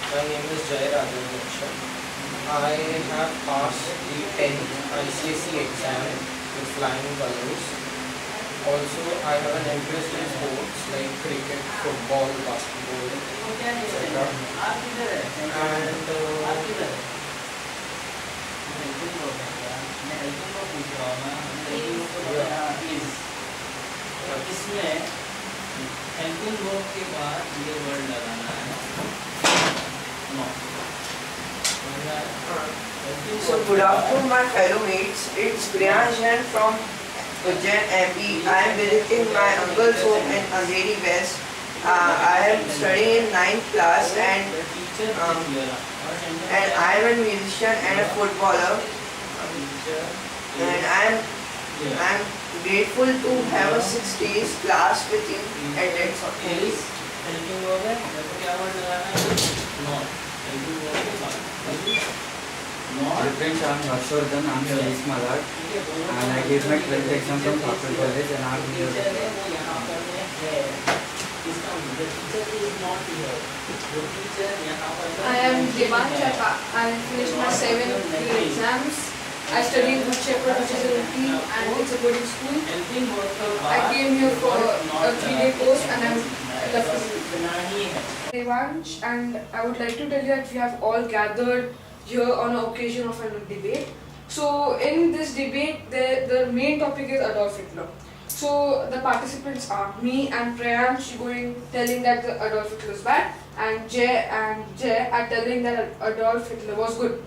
My name is Jay Rajan. I have passed the 10th ICSE exam with flying colors. Also, I have an interest in sports like cricket, football, basketball, etc. And इसमें helping verb के बाद ये word लगाना है not So good afternoon my fellow mates, it's Priyansh Jain from Ujjain MP. I am visiting my uncle's home in Andheri West. I am studying in 9th class and I am a musician and a footballer and I am grateful to have a 6 days class with you at that helping verb है क्या word लगाना है not helping verb के बाद Hi friends, I am Harshvardhan. I am Sadiq Malad and I gave my 12th exam from Thapar College and I am here. I am Devansh. I finished my 7th grade exams. I study in Good Shepherd, which is a routine and it's a boarding school. I came here for a 3-day course and I love it. Devansh, and I would like to tell you that we have all gathered here on an occasion of a debate. So in this debate, the main topic is Adolf Hitler. So the participants are me and Priyansh telling that the Adolf Hitler is bad, and Jay are telling that Adolf Hitler was good.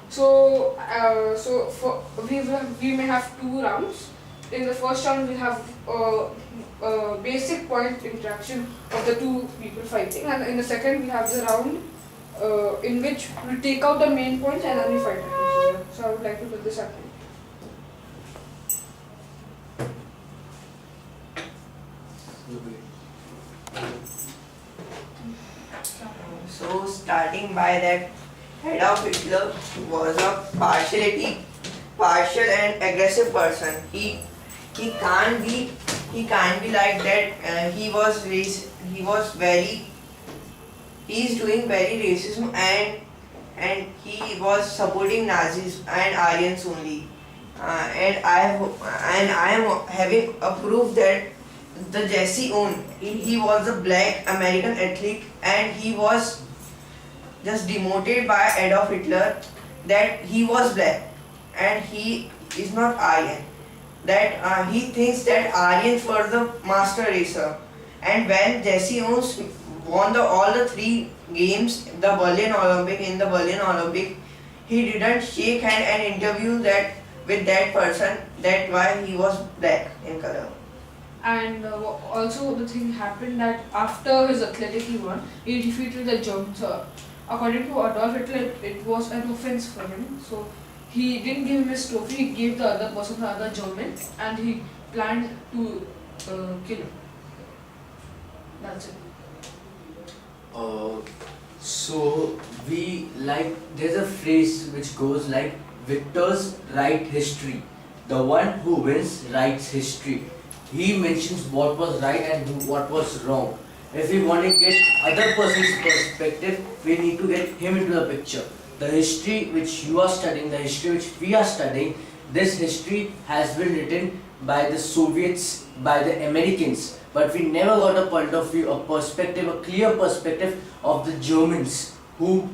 So we may have 2 rounds. In the first round, we have basic point interaction of the 2 people fighting, and in the second, we have the round in which we take out the main points and then we fight each other. So I would like to put this up. So starting by that, Adolf Hitler was a partial and aggressive person. He can't be like that. He is doing very racism and he was supporting Nazis and Aryans only. And I am having a proof that the Jesse Owens, he was a black American athlete and he was just demoted by Adolf Hitler that he was black and he is not Aryan. That he thinks that Aryans were the master racer. And when Jesse Owens won all the 3 games, in the Berlin Olympic, he didn't shake hand and interview with that person. That why he was black in color. And also the thing happened that after his athletic he won, he defeated the Germans. According to Adolf Hitler, it was an offense for him. So he didn't give him his trophy, he gave the other person, the other German, and he planned to kill him. That's it. So there's a phrase which goes like victors write history, the one who wins writes history. He mentions what was right and what was wrong. If we want to get other person's perspective, we need to get him into the picture. The history which you are studying, the history which we are studying, this history has been written by the Soviets, by the Americans, but we never got a point of view, a perspective, a clear perspective of the Germans for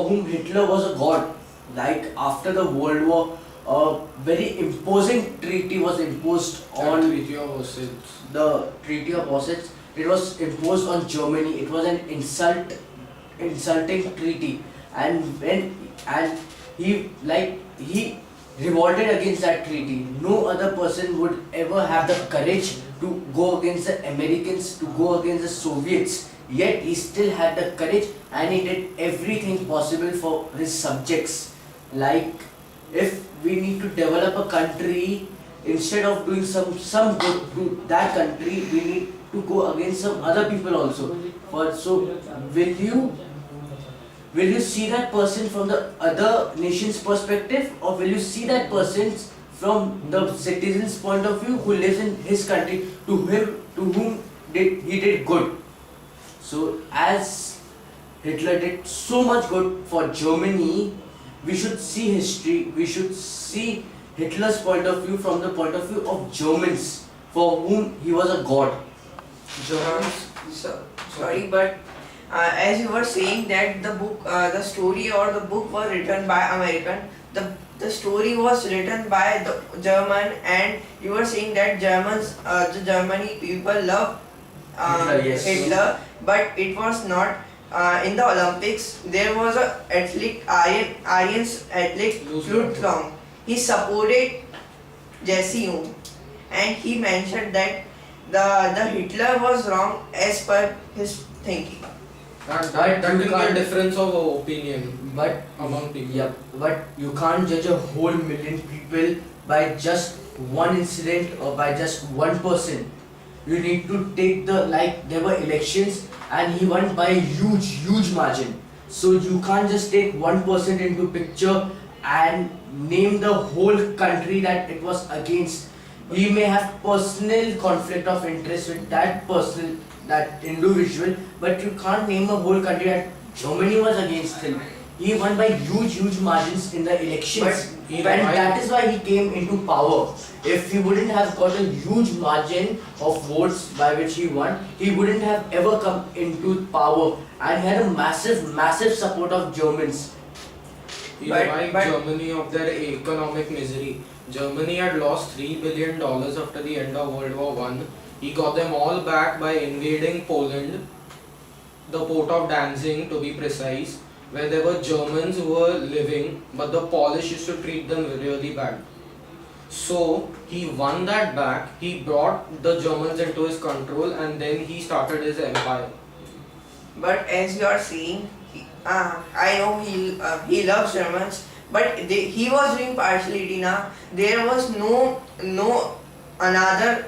whom Hitler was a god. Like after the World War, a very imposing treaty was imposed on the Treaty of Auschwitz. It was imposed on Germany. It was an insulting treaty, and he revolted against that treaty. No other person would ever have the courage to go against the Americans, to go against the Soviets. Yet he still had the courage and he did everything possible for his subjects. Like if we need to develop a country, instead of doing some good to that country, we need to go against some other people also. So will you see that person from the other nation's perspective, or will you see that person from the citizen's point of view who lives in his country, to whom he did good? So as Hitler did so much good for Germany, we should see history, we should see Hitler's point of view from the point of view of Germans, for whom he was a god. Germans. Sorry, but as you were saying that the book, the story or the book was written by American, the story was written by the German, and you were saying that the Germany people love Hitler, yes. Hitler, but it was not. In the Olympics, there was a athlete, Aryan athlete, Lutz Long. He supported Jesse Owens, and he mentioned that the Hitler was wrong as per his thinking. That you will be a can't- difference of opinion But among people. yeah, but you can't judge a whole million people by just one incident or by just one person. You need to take there were elections and he won by a huge margin. So you can't just take one person into picture and name the whole country that it was against. He may have personal conflict of interest with that person, that individual, but you can't name a whole country that Germany was against him. He won by huge margins in the elections, he and revived- that is why he came into power. If he wouldn't have got a huge margin of votes by which he won, he wouldn't have ever come into power, and he had a massive support of Germans. He But- revived but- Germany of their economic misery. Germany had lost $3 billion after the end of World War I. He got them all back by invading Poland, the port of Danzig to be precise, where there were Germans who were living, but the Polish used to treat them really bad. So he won that back, he brought the Germans into his control, and then he started his empire. But as you are saying, I know he loves Germans, but he was doing partiality now. There was no another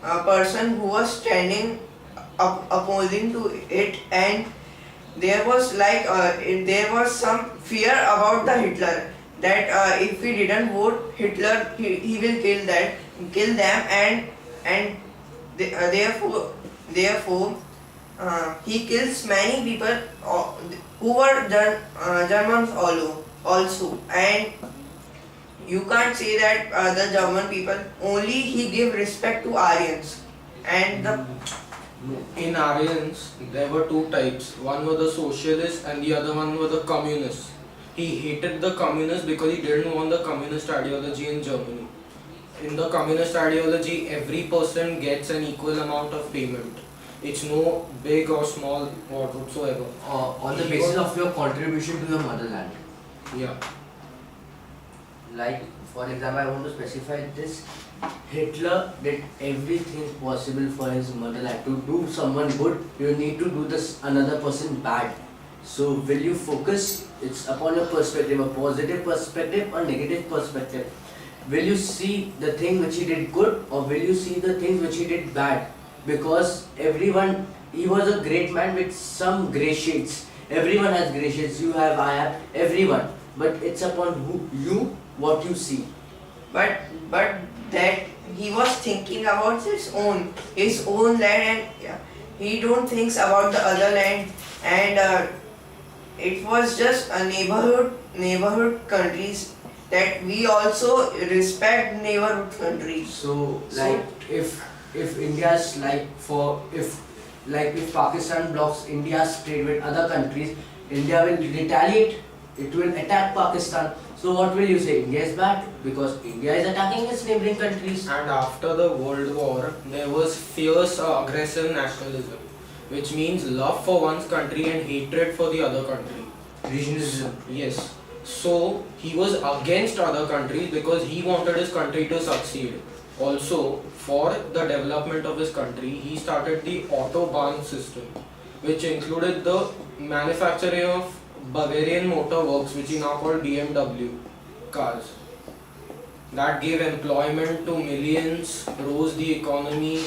person who was standing opposing to it, and there was there was some fear about the Hitler, that if we didn't vote Hitler, he will kill them, and therefore he kills many people who were Germans also, and you can't say that the German people only he give respect to Aryans, and the In Aryans, there were two types. One were the socialists and the other one were the communists. He hated the communists because he didn't want the communist ideology in Germany. In the communist ideology, every person gets an equal amount of payment. It's no big or small or whatsoever. On the basis of your contribution to your motherland. Yeah. Like, for example, I want to specify this. Hitler did everything possible for his motherland. To do someone good, you need to do this another person bad. So will you focus, it's upon your perspective, a positive perspective or negative perspective. Will you see the thing which he did good, or will you see the things which he did bad? Because everyone, he was a great man with some grey shades. Everyone has grey shades, you have, I have, everyone. But it's upon what you see. but that he was thinking about his own land, and he don't thinks about the other land, and it was just a neighborhood countries, that we also respect neighborhood countries. So if India's if Pakistan blocks India's trade with other countries, India will retaliate. It will attack Pakistan. So what will you say? India is bad because India is attacking its neighboring countries. And after the World War, there was fierce aggressive nationalism, which means love for one's country and hatred for the other country. Regionalism. Yes. So he was against other countries because he wanted his country to succeed. Also, for the development of his country, he started the Autobahn system, which included the manufacturing of Bavarian Motor Works, which is now called BMW cars. That gave employment to millions, rose the economy.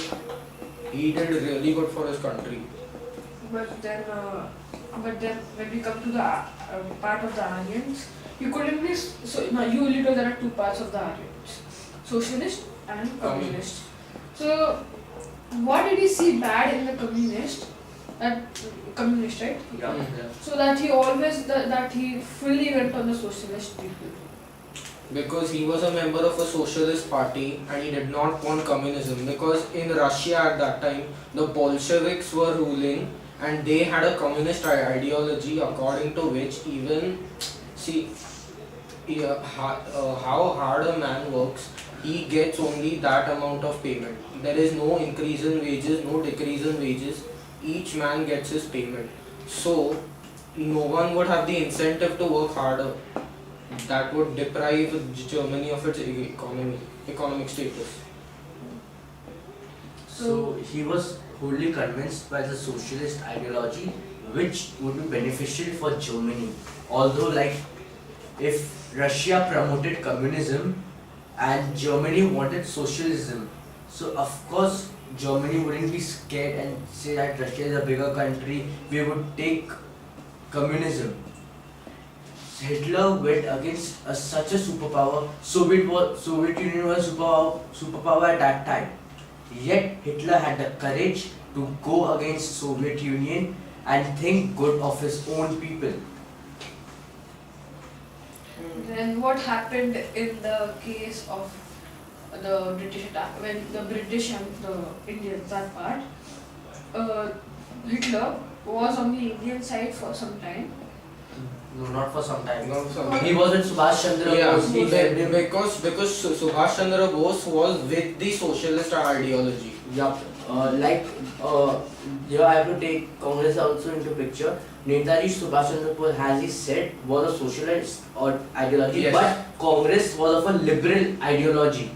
He did really good for his country. But then when we come to the part of the Aryans, you couldn't be so now you only know there are two parts of the Aryans, socialist and communist. So what did you see bad in the communist that communist, right? Yeah. So that he always that he fully went on the socialist people. Because he was a member of a socialist party and he did not want communism, because in Russia at that time the Bolsheviks were ruling and they had a communist ideology according to which even see how hard a man works, he gets only that amount of payment. There is no increase in wages, no decrease in wages, each man gets his payment. So no one would have the incentive to work harder. That would deprive Germany of its economic status. So he was wholly convinced by the socialist ideology, which would be beneficial for Germany. Although, like, if Russia promoted communism and Germany wanted socialism, so of course Germany wouldn't be scared and say that Russia is a bigger country, we would take communism. Hitler went against such a superpower. Soviet Union was superpower at that time. Yet Hitler had the courage to go against Soviet Union and think good of his own people. Then what happened in the case of the British attack, when the British and the Indians, that part, Hitler was on the Indian side for some time. No, not for some time. Not some- He was with Subhash Chandra Yeah, Bose. He helped him. because Subhash Chandra Bose was with the socialist ideology. Yup. Here I have to take Congress also into picture. Netaji Subhash Chandra Bose, as he said, was a socialist or ideology, Yes. but Congress was of a liberal ideology.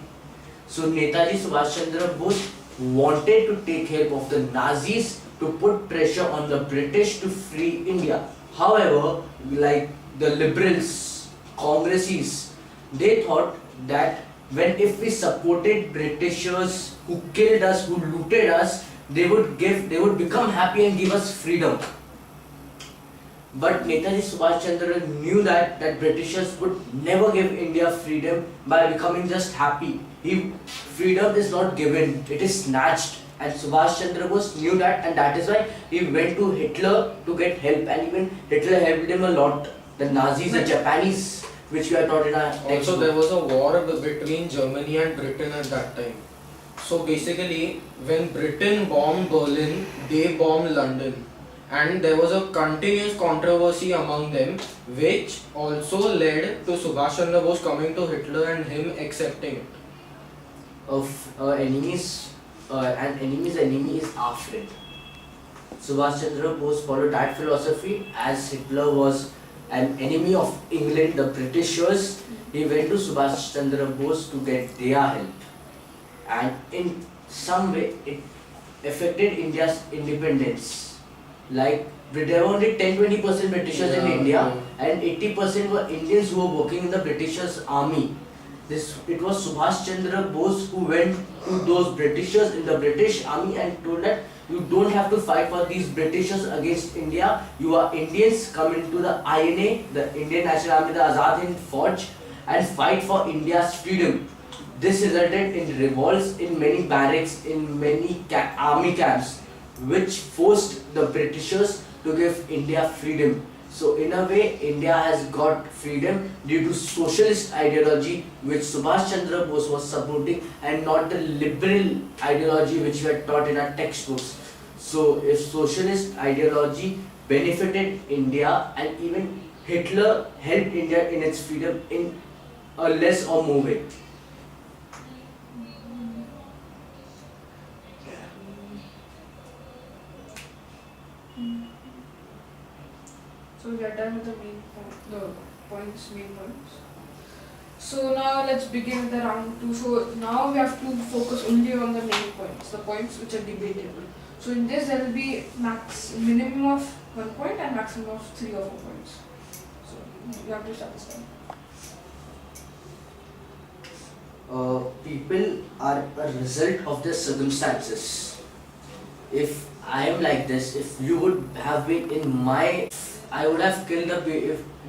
So Netaji Subhash Chandra Bose wanted to take help of the Nazis to put pressure on the British to free India. However, like the liberals, Congressies, they thought that if we supported Britishers who killed us, who looted us, they would become happy and give us freedom. But Netaji Subhash Chandra knew that Britishers would never give India freedom by becoming just happy. Freedom is not given, it is snatched. And Subhash Chandra Bose knew that, and that is why he went to Hitler to get help, and even Hitler helped him a lot. The Nazis, the Japanese, which we are taught in our Also, textbook. there was a war between Germany and Britain at that time. So basically, when Britain bombed Berlin, they bombed London, and there was a continuous controversy among them, which also led to Subhash Chandra Bose coming to Hitler and him accepting it. An enemy's enemy is our friend. Subhash Chandra Bose followed that philosophy. As Hitler was an enemy of England, the Britishers, he went to Subhash Chandra Bose to get their help. And in some way, it affected India's independence. Like, there were only 10-20% Britishers in Yeah, India, yeah. and 80% were Indians who were working in the Britishers' army. It was Subhash Chandra Bose who went to those Britishers in the British army and told that you don't have to fight for these Britishers against India. You are Indians, come into the INA, the Indian National Army, the Azad Hind Fauj, and fight for India's freedom. This resulted in revolts in many barracks, in many army camps, which forced the Britishers to give India freedom. So in a way, India has got freedom due to socialist ideology which Subhash Chandra Bose was supporting, and not the liberal ideology which we are taught in our textbooks. So if socialist ideology benefited India, and even Hitler helped India in its freedom in a less or more way. So we are done with the main points. So now let's begin with the round 2. So now we have to focus only on the main points, the points which are debatable. So in this there will be minimum of 1 point and maximum of 3 or 4 points. So you have to start this time. People are a result of their circumstances. If I am like this, if you would have been in my, I would have killed the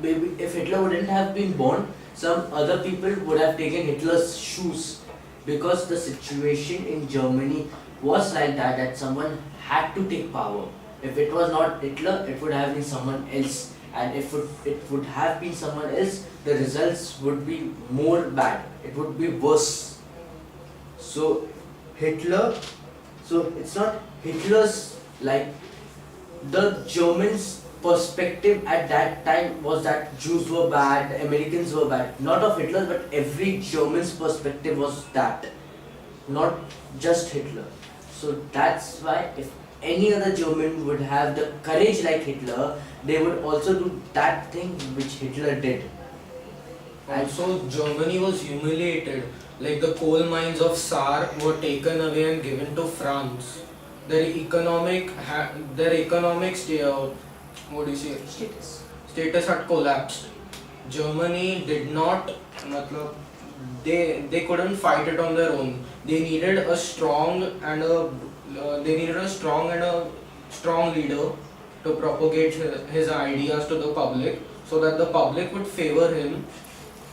baby. If Hitler wouldn't have been born, some other people would have taken Hitler's shoes, because the situation in Germany was like that someone had to take power. If it was not Hitler, it would have been someone else. And if it would have been someone else, the results would be more bad. It would be worse. So Hitler, so it's not Hitler's, like, the Germans' perspective at that time was that Jews were bad, Americans were bad. Not of Hitler, but every German's perspective was that. Not just Hitler. So that's why if any other German would have the courage like Hitler, they would also do that thing which Hitler did. Also, Germany was humiliated. Like the coal mines of Saar were taken away and given to France. Their economic status had collapsed. Germany did not, they couldn't fight it on their own. They needed a strong leader to propagate his ideas to the public, so that the public would favor him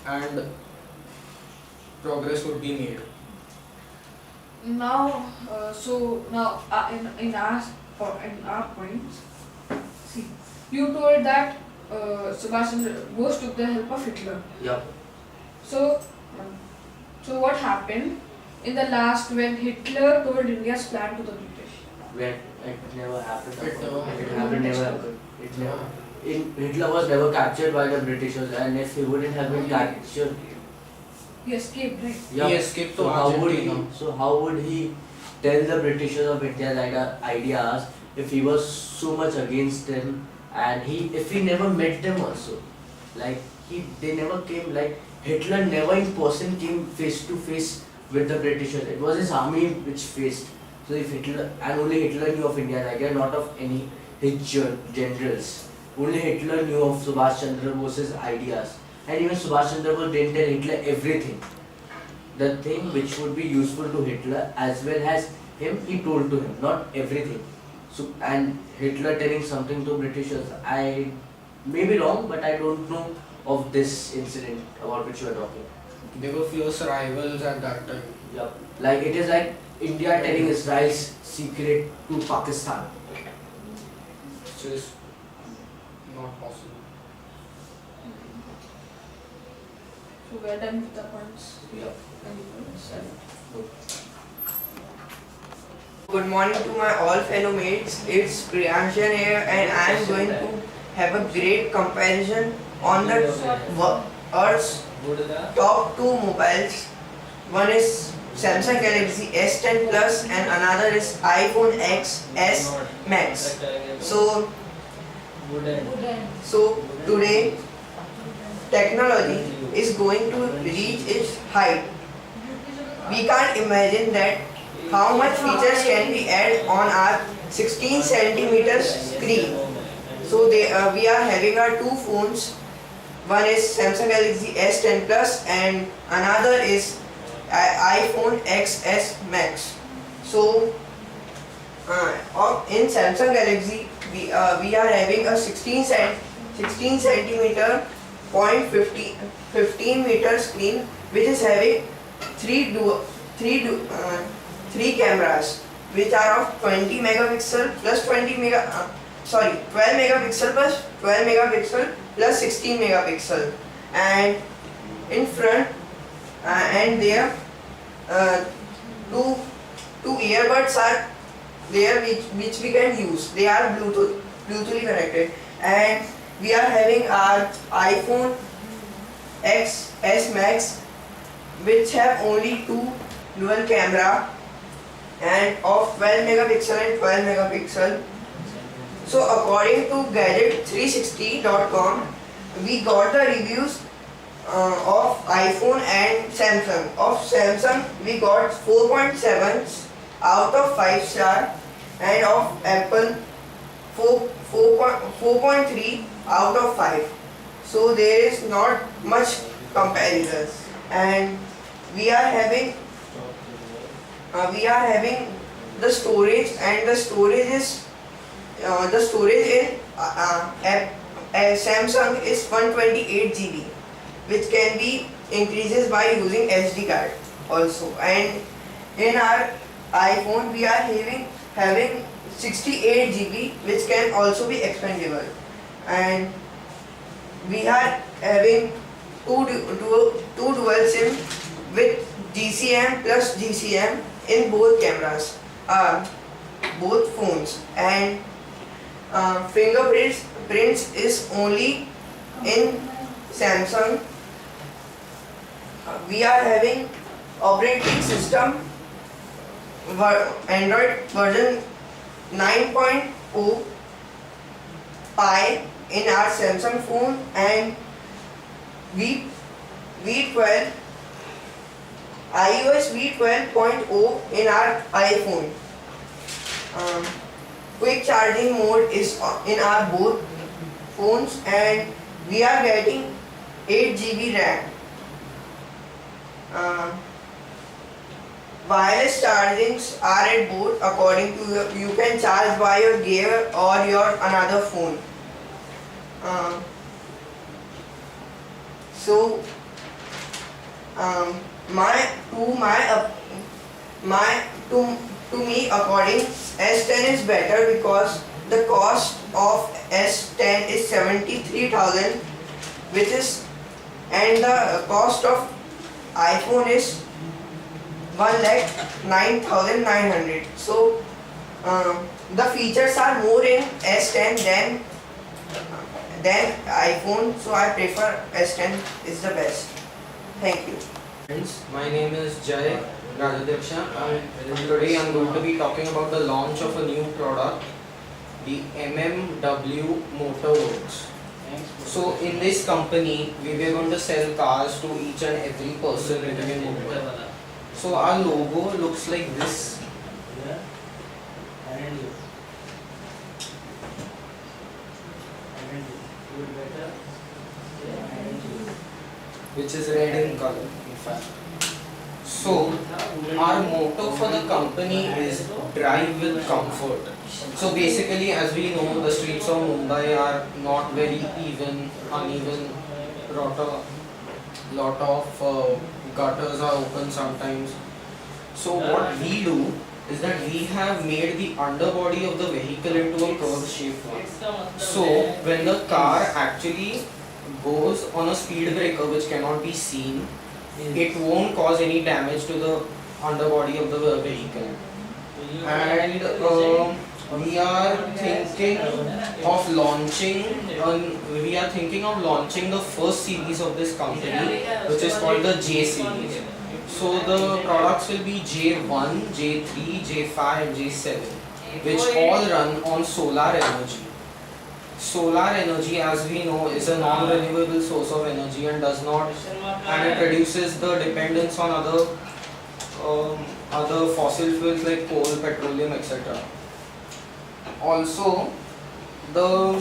and progress would be made. Now, in our points, see, you told that Subhash Chandra Bose took the help of Hitler. Yup. So what happened in the last when Hitler told India's plan to the British? When it never happened. Never happened. Hitler was never captured by the Britishers, and if he wouldn't have been captured, He escaped, right? He escaped to Argentina. How would he tell the Britishers of India's ideas if he was so much against them, and if he never met them also? Like they never came, like Hitler never in person came face to face with the Britishers. It was his army which faced. So if Hitler, and only Hitler knew of India's idea, not of any his generals. Only Hitler knew of Subhash Chandra Bose's ideas. And even Subhash Chandra Bose didn't tell Hitler everything. The thing which would be useful to Hitler as well as him, he told to him, not everything. So, and Hitler telling something to Britishers, I may be wrong, but I don't know of this incident about which you are talking. They were fierce rivals at that time. Yep. Like it is like India telling Israel's secret to Pakistan. Which is not possible. So we are done with the points. Yep. Any points? Good morning to my all fellow mates. It's Priyanshan here, and I am going to have a great comparison on the Earth's top two mobiles. One is Samsung Galaxy S10 Plus and another is iPhone XS Max. So today technology is going to reach its height. We can't imagine that how much features can be added on our 16 centimeter screen. So we are having our two phones. One is Samsung Galaxy S10 Plus and another is iPhone XS Max. So in Samsung Galaxy we are having a 16 centimeter 0.15 meter screen, which is having three cameras, which are of 20 megapixel plus 12 megapixel plus 12 megapixel plus 16 megapixel, and in front and there two earbuds are there which we can use. They are Bluetoothly connected, and we are having our iPhone XS Max, which have only two dual camera and of 12 megapixel and 12 megapixel. So according to Gadget360.com, we got the reviews of iPhone and Samsung. Of Samsung we got 4.7 out of 5 star, and of Apple 4.3 out of 5. So there is not much comparison, and we are having the storage, and the storage in Samsung is 128 GB, which can be increases by using SD card also. And in our iPhone we are having 68 GB, which can also be expandable. And we are having two dual SIM with GCM plus GCM in both cameras, both phones, and fingerprints is only in Samsung. We are having operating system Android version 9.0 Pie in our Samsung phone, and V12 iOS V12.0 in our iPhone. Quick charging mode is in our both phones, and we are getting 8 GB RAM. Wireless chargings are at both according to you can charge by your gear or your another phone. To me according, S10 is better because the cost of S10 is 73,000, and the cost of iPhone is 1,09,900. So the features are more in S10 than iPhone, so I prefer S10 is the best. Thank you. Friends, my name is Jay Rajadhiksha, and today I'm going to be talking about the launch of a new product, the MMW Motorworks. So in this company, we were going to sell cars to each and every person living in Mumbai. So our logo looks like this. Which is red in color, in fact. So our motto for the company is drive with comfort. So basically, as we know, the streets of Mumbai are not very uneven. Lot of gutters are open sometimes. So what we do is that we have made the underbody of the vehicle into a curved shaped one. So when the car actually goes on a speed breaker which cannot be seen, it won't cause any damage to the underbody of the vehicle. And we are thinking of launching the first series of this company, which is called the J series. So the products will be J1, J3, J5 and J7, which all run on solar energy. Solar energy, as we know, is a non-renewable source of energy and it reduces the dependence on other fossil fuels like coal, petroleum, etc. Also, the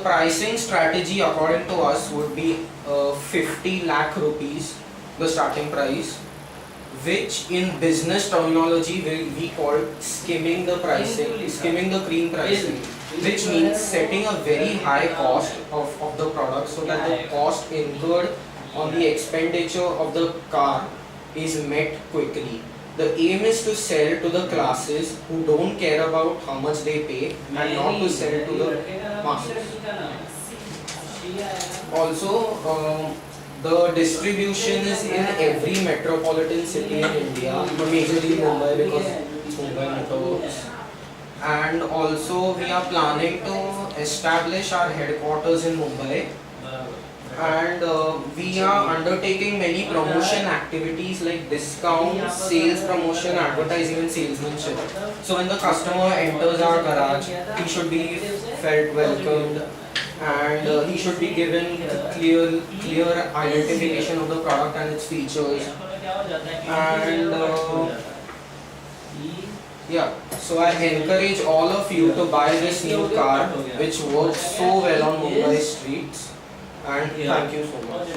pricing strategy according to us would be 50 lakh rupees, the starting price, which in business terminology will be called skimming the cream pricing, which means setting a very high cost of the product so that the cost incurred on the expenditure of the car is met quickly. The aim is to sell to the classes who don't care about how much they pay and not to sell to the masses. Also, the distribution is in every metropolitan city in India, majorly Mumbai because it's Mumbai Motorworks. And also we are planning to establish our headquarters in Mumbai, and we are undertaking many promotion activities like discounts, sales promotion, advertising and salesmanship. So when the customer enters our garage, he should be felt welcomed, and he should be given clear identification of the product and its features. And yeah, so I encourage all of you to buy this new car which works so well on Mumbai streets, and thank you so much.